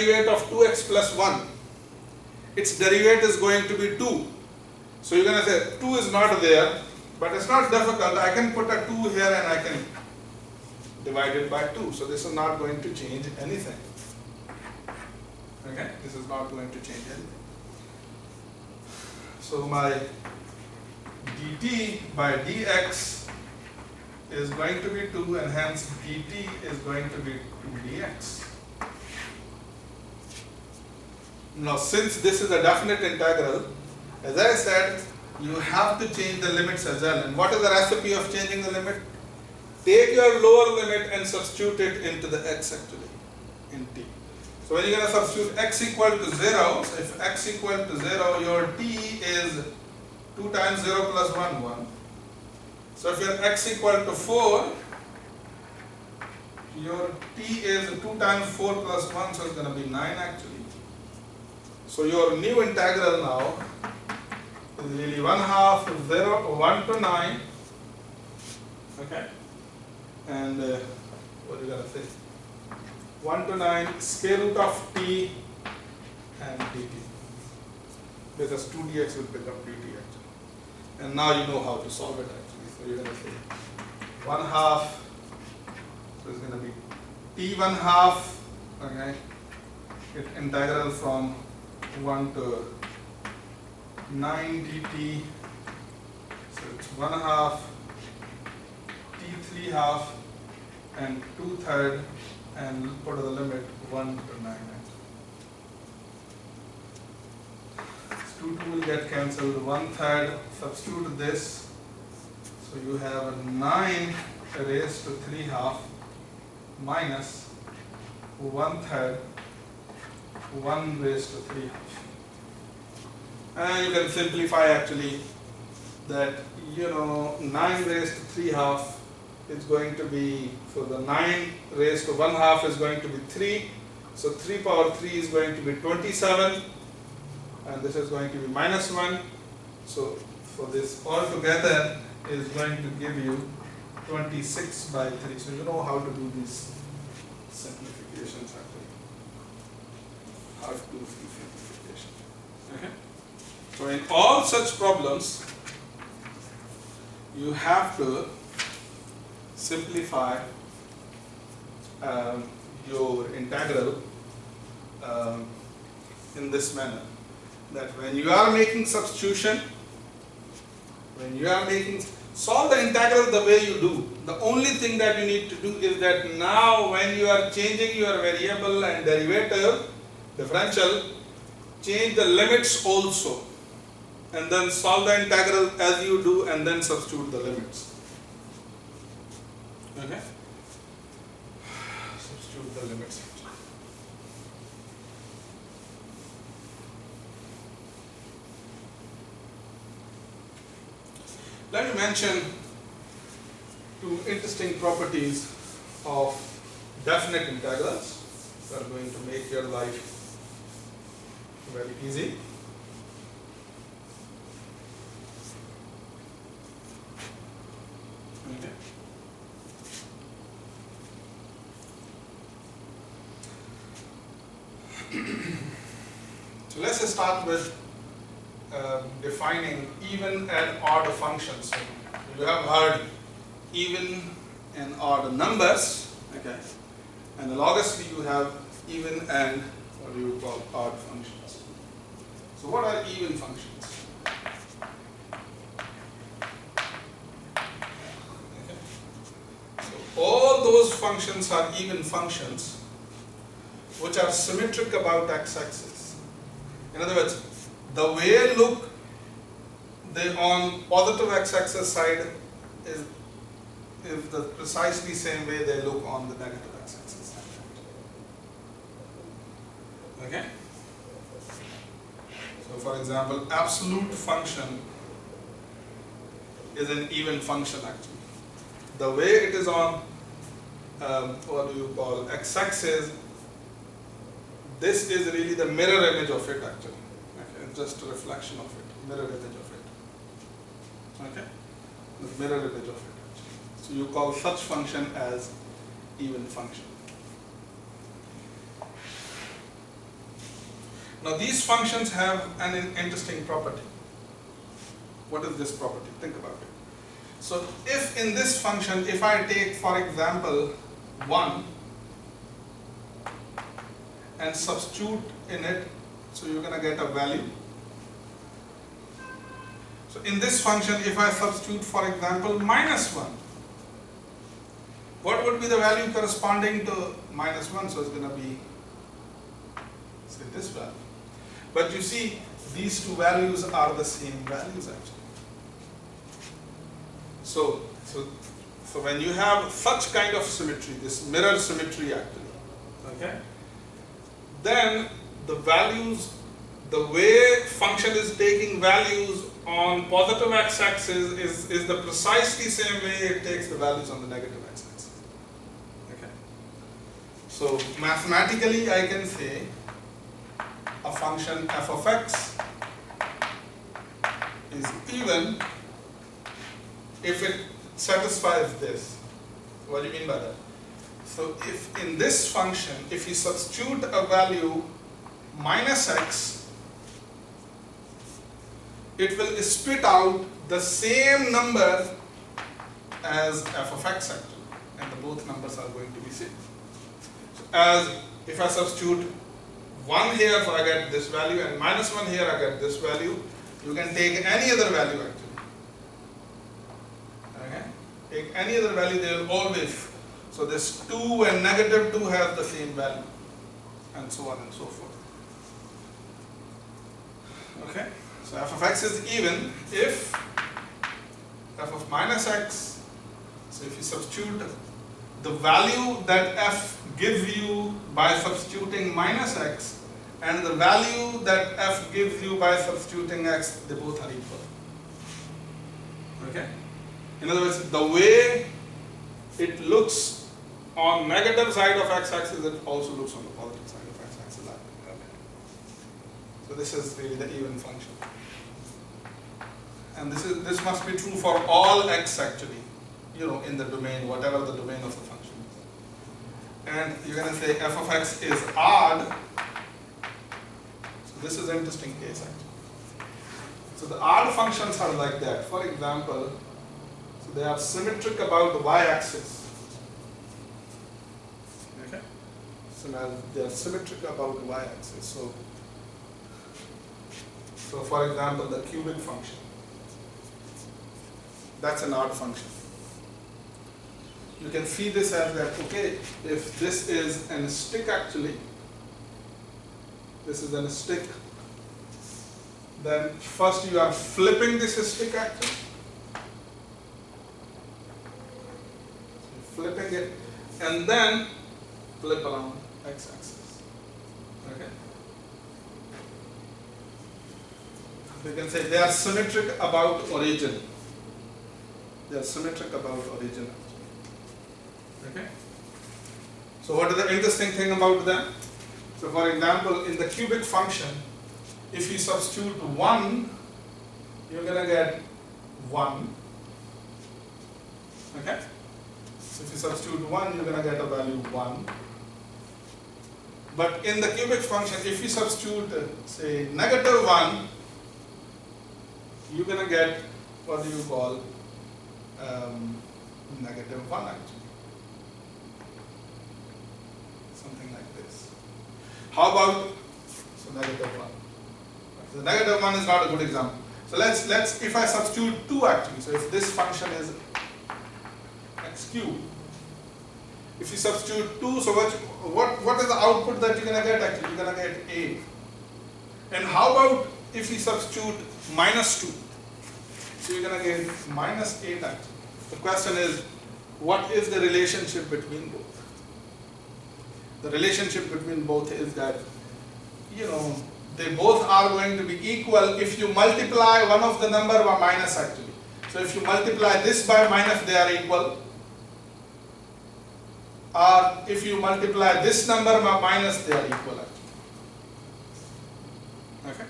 derivative of 2x plus 1, its derivative is going to be 2. So you're going to say 2 is not there, but it's not difficult. I can put a 2 here and I can divide it by 2. So this is not going to change anything. Okay, this is not going to change anything. So my dt by dx is going to be 2, and hence dt is going to be 2dx. Now since this is a definite integral, as I said, you have to change the limits as well. And what is the recipe of changing the limit? Take your lower limit and substitute it into the x actually, in t. So when you're going to substitute x equal to 0, so if x equal to 0, your t is 2 times 0 plus 1, 1. So if your x equal to 4, your t is 2 times 4 plus 1, so it's going to be 9 actually. So your new integral now is really 1/2 0 1 to 9. Okay, and what are you going to say? 1 to 9 square root of t and dt, because 2dx will become dt actually. And now you know how to solve it actually. So you're going to say 1/2, so it's going to be t 1/2. Okay, it integral from 1 to 9 dt, so it's 1/2 t 3/2 and 2/3, and put the limit 1 to 9. So 2 will get cancelled, 1/3, substitute this, so you have 9 raised to 3/2 minus 1/3 1 raised to 3/2. And you can simplify actually that, 9 raised to 3/2 is going to be, so the 9 raised to 1/2 is going to be 3. So 3 power 3 is going to be 27, and this is going to be minus 1. So this altogether is going to give you 26 by 3. So you know how to do these simplifications actually. How to do these simplifications. Okay. So in all such problems, you have to simplify your integral in this manner, that when you are making substitution, solve the integral the way you do. The only thing that you need to do is that now when you are changing your variable and derivative, differential, change the limits also, and then solve the integral as you do, and then substitute the limits. Okay? Substitute the limits. Let me mention two interesting properties of definite integrals that are going to make your life very easy. Okay. So let's start with defining even and odd functions. You have heard even and odd numbers, okay? Analogously, you have even and what do you call odd functions. So what are even functions? Okay. So all those functions are even functions which are symmetric about x-axis. In other words, the way look they on positive x-axis side is the precisely same way they look on the negative x-axis side. Okay? So for example, absolute function is an even function actually. The way it is on what do you call x-axis, this is really the mirror image of it actually. Okay, it's just a reflection of it, mirror image of it. Okay, the mirror image of it actually. So you call such function as even function. Now these functions have an interesting property. What is this property? Think about it. So if in this function, if I take for example 1 and substitute in it, so you're going to get a value. So in this function, if I substitute for example -1, what would be the value corresponding to -1? So it's going to be, say, this value. But you see, these two values are the same values actually. So when you have such kind of symmetry, this mirror symmetry actually, okay, then the values, the way function is taking values on positive x-axis is the precisely same way it takes the values on the negative x-axis. Okay. So mathematically I can say a function f of x is even if it satisfies this. What do you mean by that? So if in this function, if you substitute a value -x, it will spit out the same number as f of x actually, and the both numbers are going to be same. So as if I substitute 1 here, so I get this value, and -1 here, I get this value. You can take any other value actually. Okay? Take any other value, they will always. So this 2 and -2 have the same value, and so on and so forth. Okay? So f of x is even if f of -x, so if you substitute the value that f gives you by substituting -x and the value that f gives you by substituting x, they both are equal. Okay? In other words, the way it looks on negative side of x-axis, it also looks on the positive side of x-axis. Okay. So this is really the even function. And this must be true for all x actually, you know, in the domain, whatever the domain of the function is. And you're going to say f of x is odd. So this is an interesting case actually. So the odd functions are like that. For example, so they are symmetric about the y-axis. Okay. So now they are symmetric about the y-axis. So for example, the cubic function. That's an odd function. You can see this as that, okay, if this is a stick actually, this is a stick, then first you are flipping this stick actually. Flipping it, and then flip around x-axis. Okay? You can say they are symmetric about origin. They are symmetric about origin. Okay? So what is the interesting thing about them? So for example, in the cubic function, if you substitute 1, you're going to get 1. Okay? So if you substitute 1, you're going to get a value 1. But in the cubic function, if you substitute, say, -1, you're going to get, what do you call, -1 actually. Something like this. How about, so -1. So -1 is not a good example. So let's if I substitute 2 actually, so if this function is x cubed, if you substitute 2, so what is the output that you're going to get actually? You're going to get 8. And how about if you substitute -2? So you're going to get -8 actually. The question is, what is the relationship between both? The relationship between both is that, you know, they both are going to be equal if you multiply one of the number by minus actually. So if you multiply this by minus, they are equal. Or if you multiply this number by minus, they are equal actually. Okay.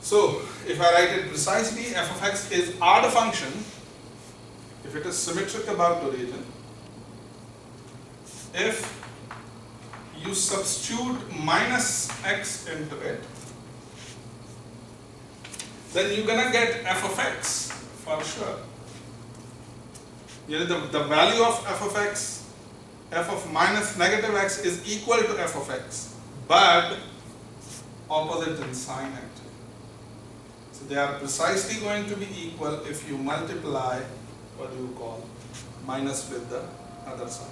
So if I write it precisely, f of x is odd function if it is symmetric about origin, if you substitute minus x into it, then you're gonna get f of x for sure. You know, the value of f of x, f of minus negative x is equal to f of x, but opposite in sign actually. So they are precisely going to be equal if you multiply, what do you call, minus with the other side.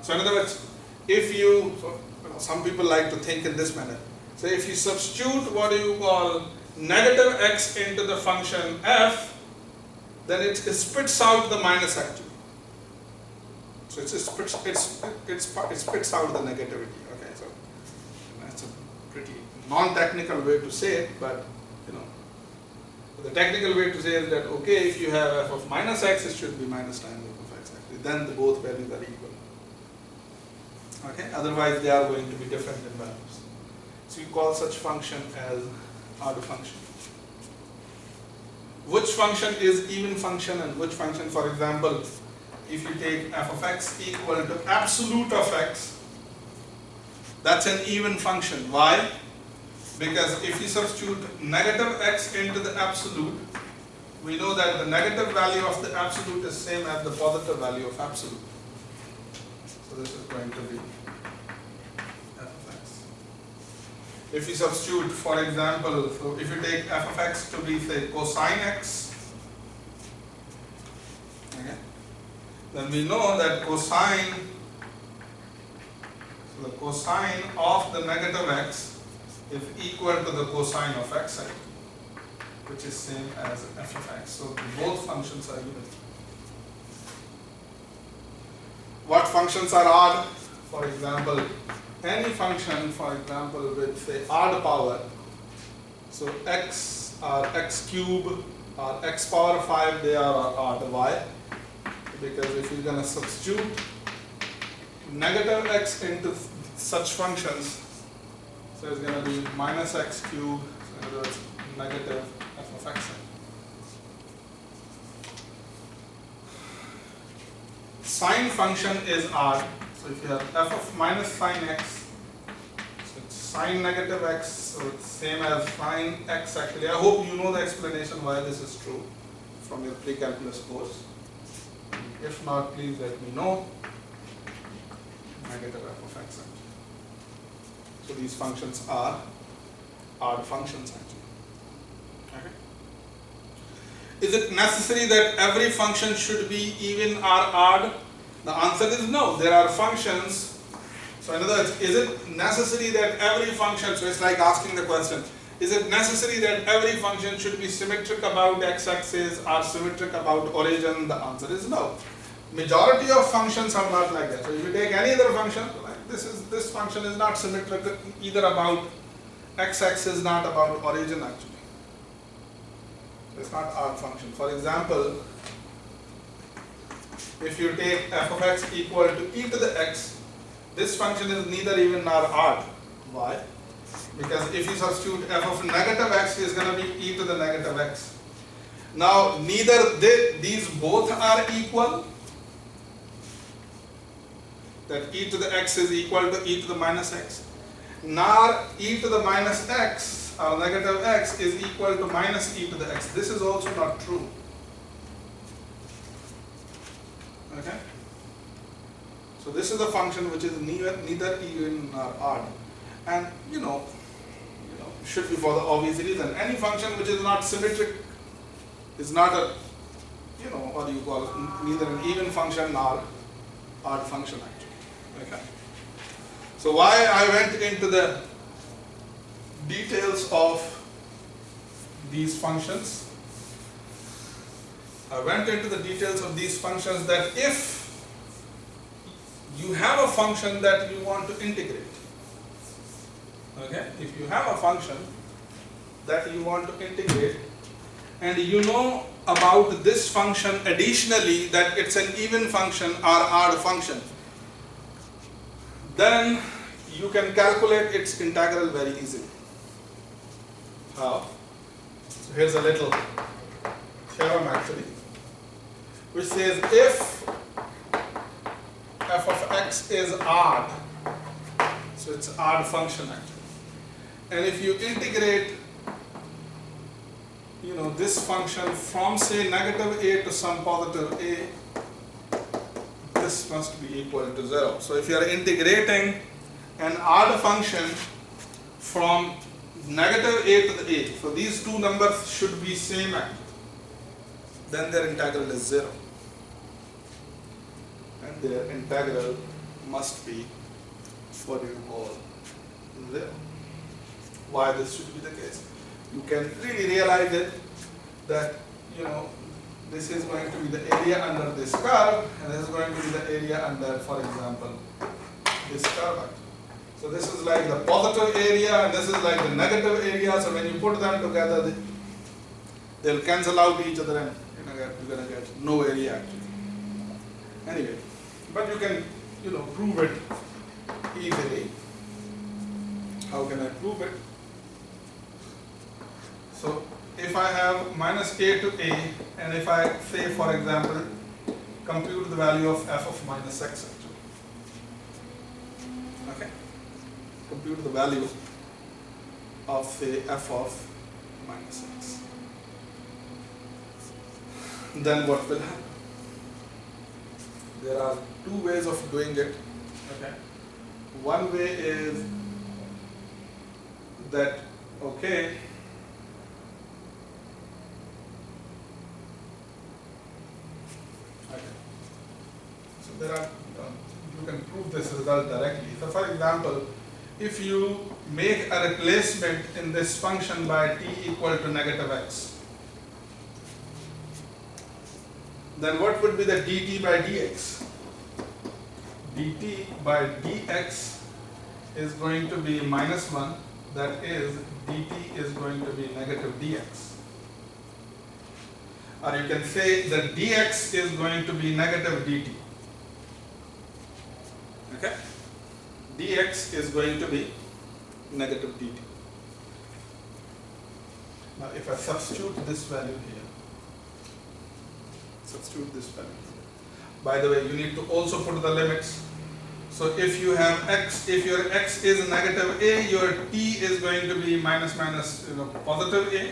So in other words, if you, some people like to think in this manner. So if you substitute what do you call negative x into the function f, then it spits out the minus actually. So it spits out the negativity. Okay, so that's a pretty non-technical way to say it, but you know, the technical way to say is that okay, if you have f of minus x, it should be minus times f of x actually. Then the both values are equal. Okay, otherwise they are going to be different in values. So you call such function as odd function. Which function is even function and which function, for example, if you take f of x equal to absolute of x, that's an even function. Why? Because if you substitute negative x into the absolute, we know that the negative value of the absolute is same as the positive value of absolute. So this is going to be f of x. If you substitute, for example, so if you take f of x to be say cosine x, okay, then we know that cosine, so the cosine of the negative x is equal to the cosine of x, which is same as f of x. So both functions are even. What functions are odd? For example, any function, for example, with say odd power, so x or x cube or x power 5, they are odd. Why? Because if you're going to substitute negative x into such functions, so it's going to be minus x cube, so in other words, negative f of x. Sine function is odd. So if you have f of minus sine x, so it's sine negative x, so it's same as sine x actually. I hope you know the explanation why this is true from your pre-calculus course. If not, please let me know. Negative f of x actually. So these functions are odd functions actually. Okay. Is it necessary that every function should be even or odd? The answer is no. There are functions. So in other words, is it necessary that every function, so it's like asking the question, is it necessary that every function should be symmetric about x-axis or symmetric about origin? The answer is no. Majority of functions are not like that. So if you take any other function, like this function is not symmetric either about x-axis, not about origin actually. So it's not odd function. For example, if you take f of x equal to e to the x, this function is neither even nor odd. Why? Because if you substitute f of negative x is going to be e to the negative x. Now neither these both are equal, that e to the x is equal to e to the minus x, nor e to the minus x or negative x is equal to minus e to the x. This is also not true. Okay? So this is a function which is neither even nor odd, and you know should be for the obvious reason. Any function which is not symmetric is not a what do you call it? Neither an even function nor odd function actually. Okay. So why I went into the details of these functions? I went into the details of these functions that if you have a function that you want to integrate, okay, if you have a function that you want to integrate and you know about this function additionally that it's an even function or odd function, then you can calculate its integral very easily. How? So here's a little theorem actually, which says if f of x is odd, So it's odd function actually. And if you integrate, this function from say negative a to some positive a, this must be equal to 0. So if you are integrating an odd function from negative a to the a, so these two numbers should be same actually, then their integral is 0. And their integral must be what you call 0. Why this should be the case? You can really realize it that this is going to be the area under this curve, and this is going to be the area under, for example, this curve. So this is like the positive area and this is like the negative area. So when you put them together, they'll cancel out each other and you're gonna get no area actually. Anyway, but you can prove it easily. How can I prove it? So if I have minus a to a, and if I say, for example, compute the value of f of minus x actually. Okay? Compute the value of say f of minus x. Then what will happen? There are two ways of doing it. Okay? One way is that, okay, so there are, you can prove this result directly. So for example, if you make a replacement in this function by t equal to negative x, then what would be the dt by dx? Dt by dx is going to be minus 1, that is dt is going to be negative dx. Or you can say that dx is going to be negative dt. Okay? Dx is going to be negative dt. Now if I substitute this value here, substitute this value. By the way, you need to also put the limits. So if you have x, if your x is negative a, your t is going to be minus positive a.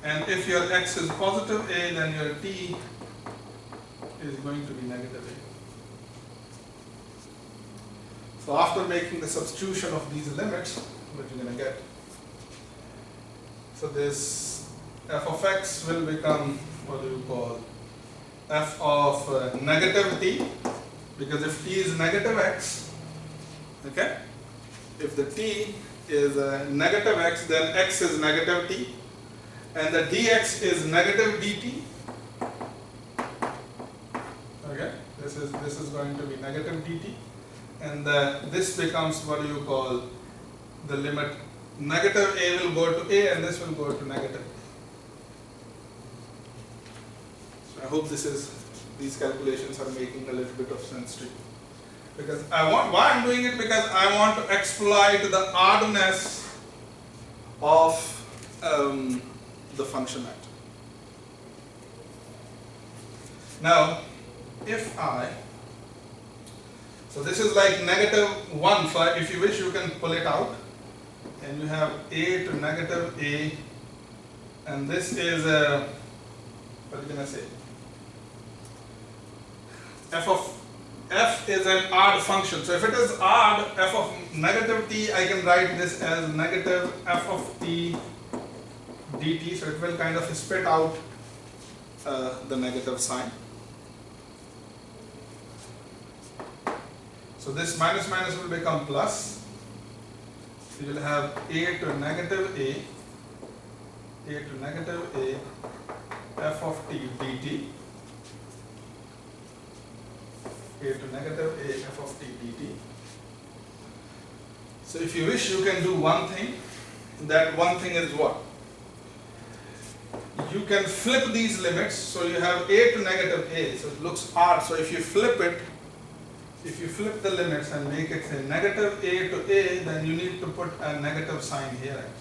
And if your x is positive a, then your t is going to be negative a. So after making the substitution of these limits, what you're going to get? So this f of x will become, what do you call, f of negative t, because if t is negative x, okay, if the t is negative x, then x is negative t, and the dx is negative dt. Okay, this is going to be negative dt, and this becomes, what do you call, the limit negative a will go to a and this will go to negative. So I hope these calculations are making a little bit of sense to you. Because why I'm doing it, because I want to exploit the oddness of the function actually. Now, if so this is like negative 1, so if you wish you can pull it out, and you have a to negative a, and this is what can I say? F is an odd function. So if it is odd, f of negative t, I can write this as negative f of t dt. So it will kind of spit out the negative sign. So this minus minus will become plus. So you will have a to negative a f of t dt, a to negative a f of t dt. So if you wish, you can do one thing. That one thing is what? You can flip these limits. So you have a to negative a, so it looks odd. So if you flip it, if you flip the limits and make it say negative a to a, then you need to put a negative sign here actually.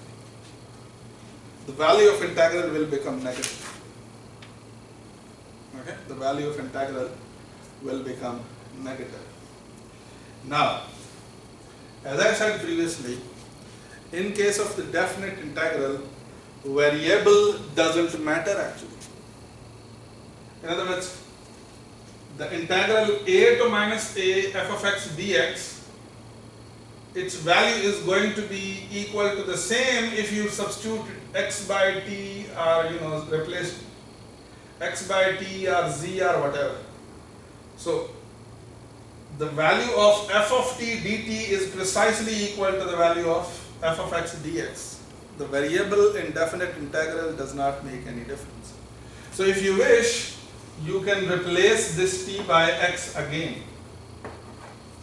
The value of integral will become negative. Okay? The value of integral will become negative. Now, As I said previously, in case of the definite integral, variable doesn't matter actually. In other words, the integral a to minus a f of x dx, its value is going to be equal to the same if you substitute x by t or replace x by t or z or whatever. So the value of f of t dt is precisely equal to the value of f of x dx. The variable in definite integral does not make any difference. So if you wish, you can replace this t by x again.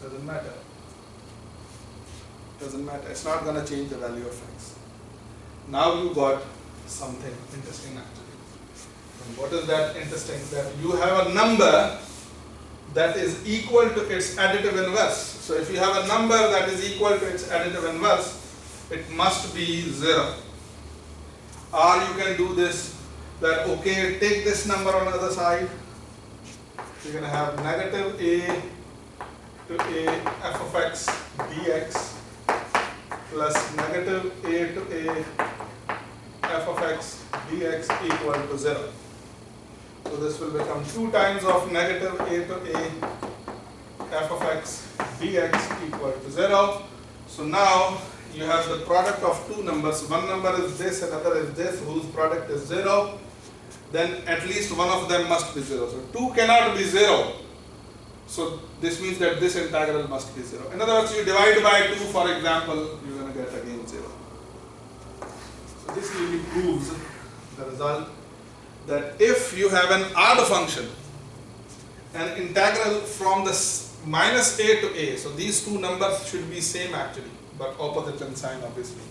Doesn't matter. Doesn't matter. It's not going to change the value of x. Now you got something interesting actually. And what is that interesting? That you have a number that is equal to its additive inverse. So if you have a number that is equal to its additive inverse, it must be 0. Or you can do this, that okay, take this number on the other side. You're going to have negative a to a f of x dx plus negative a to a f of x dx equal to 0. So this will become 2 times of negative a to a f of x dx equal to 0. So now you have the product of two numbers. One number is this, another is this, whose product is 0. Then at least one of them must be 0. So 2 cannot be 0. So this means that this integral must be 0. In other words, you divide by 2, for example, you're going to get again 0. So this really proves the result that if you have an odd function, an integral from the minus a to a, so these two numbers should be same actually, but opposite in sign obviously.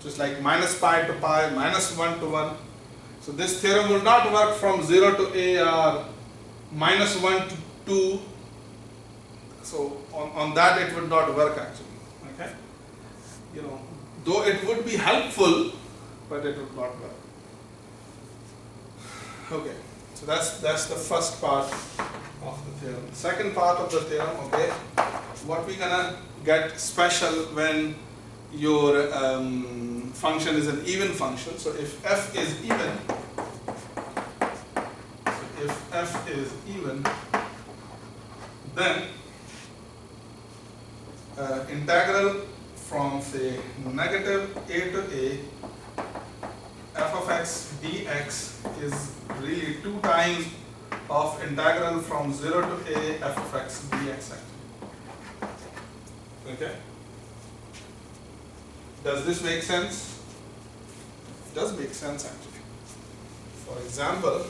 Just like minus pi to pi, minus 1 to 1. So this theorem will not work from 0 to a or minus 1 to 2. So on that it would not work actually. Okay? Though it would be helpful, but it would not work. Okay, so that's the first part of the theorem. The second part of the theorem, okay, what we're gonna get special when your function is an even function. So if f is even, then integral from say negative a to a f of x dx is really 2 times of integral from 0 to a f of x dx actually. Okay? Does this make sense? It does make sense actually. For example,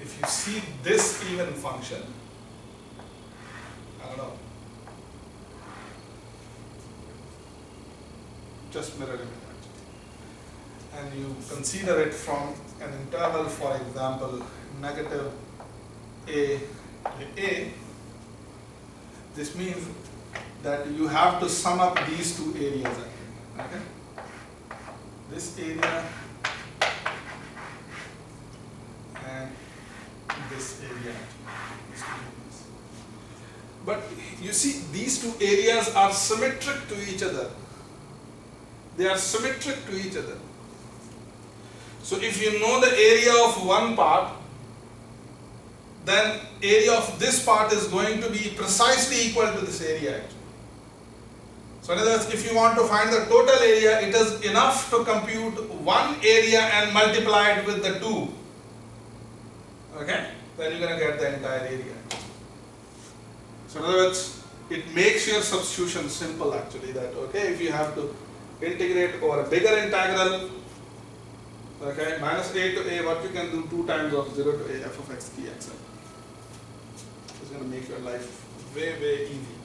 if you see this even function, I don't know, just mirror image actually, and you consider it from an interval, for example, negative a to a, this means that you have to sum up these two areas actually. Okay? This area and this area. But you see, these two areas are symmetric to each other. They are symmetric to each other. So if you know the area of one part, then area of this part is going to be precisely equal to this area actually. So in other words, if you want to find the total area, it is enough to compute one area and multiply it with the 2. Okay? Then you're going to get the entire area. So in other words, it makes your substitution simple actually, that okay, if you have to integrate over a bigger integral, okay, minus a to a, what you can do 2 times of 0 to a f of x dx. It's going to make your life way, way easy.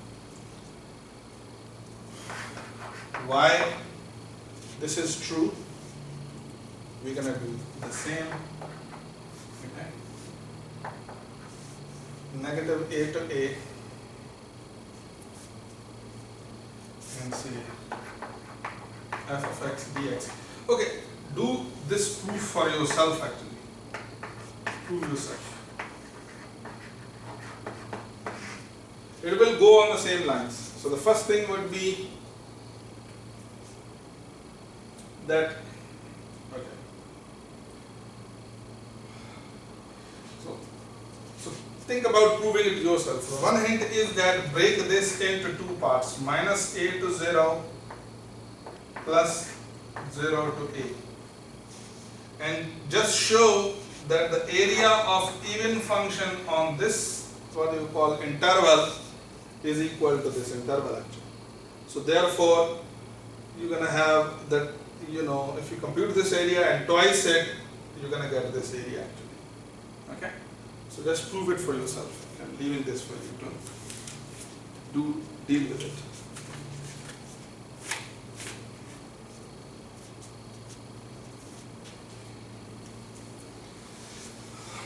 Why this is true, we're going to do the same. Okay. Negative a to a and say f of x dx. Okay, do this proof for yourself actually. Prove yourself. It will go on the same lines. So the first thing would be that, okay. So think about proving it yourself. So one hint is that break this into two parts, minus a to 0 plus 0 to a. And just show that the area of even function on this, what you call interval, is equal to this interval actually. So therefore, you're going to have that, if you compute this area and twice it, you're going to get this area actually. Okay? So just prove it for yourself. I'm leaving this for you to deal with it.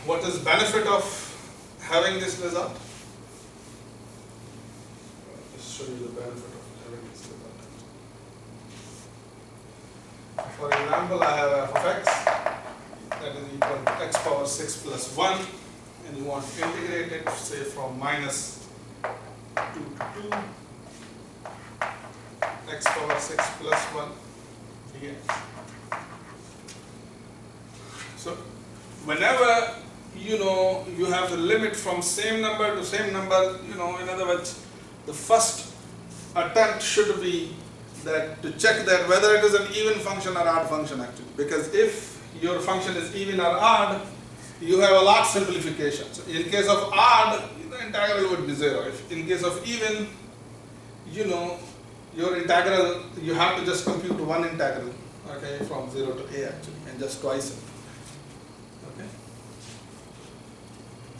What is benefit of having this result? I'll just show you the benefit of having this result. For example, I have f of x that is equal to x power 6 plus 1, and you want to integrate it, say from minus 2 to 2 x power 6 plus 1 dx. So whenever you have the limit from same number to same number, in other words, the first attempt should be that to check that whether it is an even function or odd function actually. Because if your function is even or odd, you have a lot simplification. So in case of odd, the integral would be 0. If in case of even, your integral, you have to just compute one integral, okay, from 0 to a actually, and just twice it. Okay.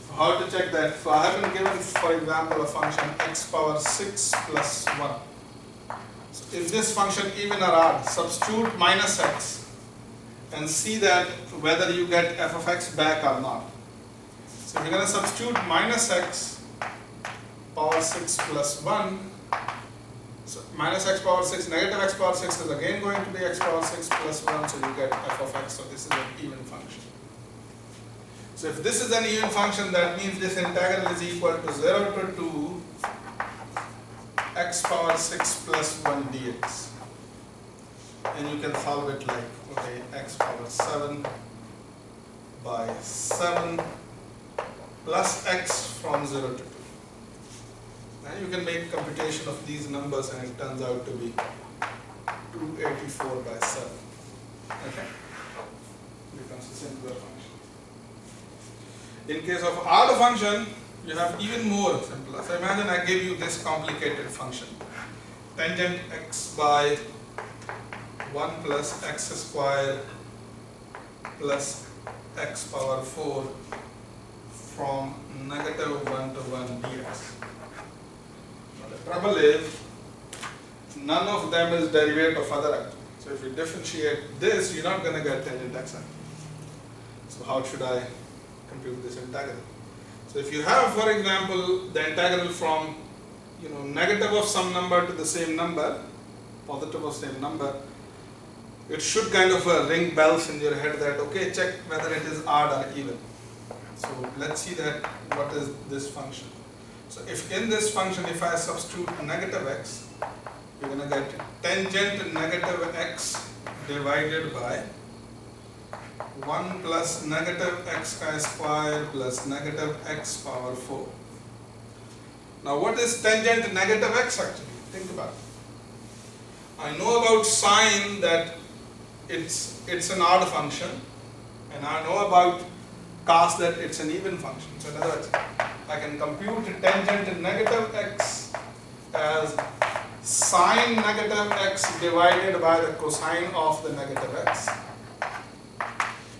So how to check that? So I have been given, for example, a function x power 6 plus 1. So if this function even or odd, substitute minus x and see that whether you get f of x back or not. So we're going to substitute minus x power 6 plus 1. So minus x power 6, negative x power 6 is again going to be x power 6 plus 1, so you get f of x. So this is an even function. So if this is an even function, that means this integral is equal to 0 to 2 x power 6 plus 1 dx. And you can solve it like, okay, x power 7 by 7 plus x from 0 to 2. And you can make computation of these numbers and it turns out to be 284 by 7. Okay? Becomes a simpler function. In case of odd function, you have even more simpler. So imagine I give you this complicated function. Tangent x by 1 plus x square plus x power 4 from negative 1 to 1 dx. Now the trouble is, none of them is derivative of other actually. So if you differentiate this, you're not going to get tangent x. So how should I compute this integral? So if you have, for example, the integral from negative of some number to the same number, positive of same number, it should kind of ring bells in your head that, okay, check whether it is odd or even. So let's see that what is this function. So if in this function, if I substitute negative x, you're going to get tangent negative x divided by 1 plus negative x square plus negative x power 4. Now what is tangent negative x actually? Think about it. I know about sine that it's an odd function, and I know about cos that it's an even function. So in other words, I can compute tangent negative x as sine negative x divided by the cosine of the negative x.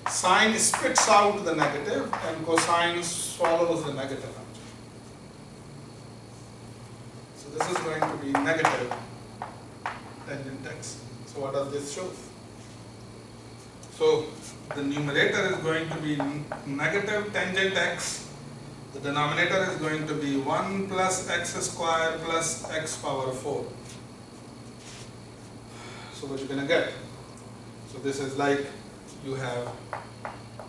Sine spits out the negative and cosine swallows the negative. So this is going to be negative tangent x. So what does this show? So the numerator is going to be negative tangent x. The denominator is going to be 1 plus x square plus x power 4. So what you're going to get? So this is like you have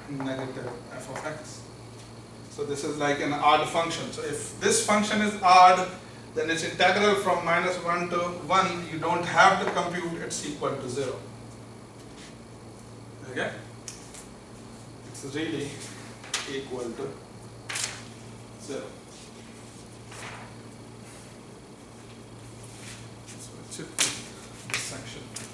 negative f of x. So this is like an odd function. So if this function is odd, then its integral from -1 to 1, you don't have to compute, it's equal to 0. Okay? It's really equal to 0. So it should be this section.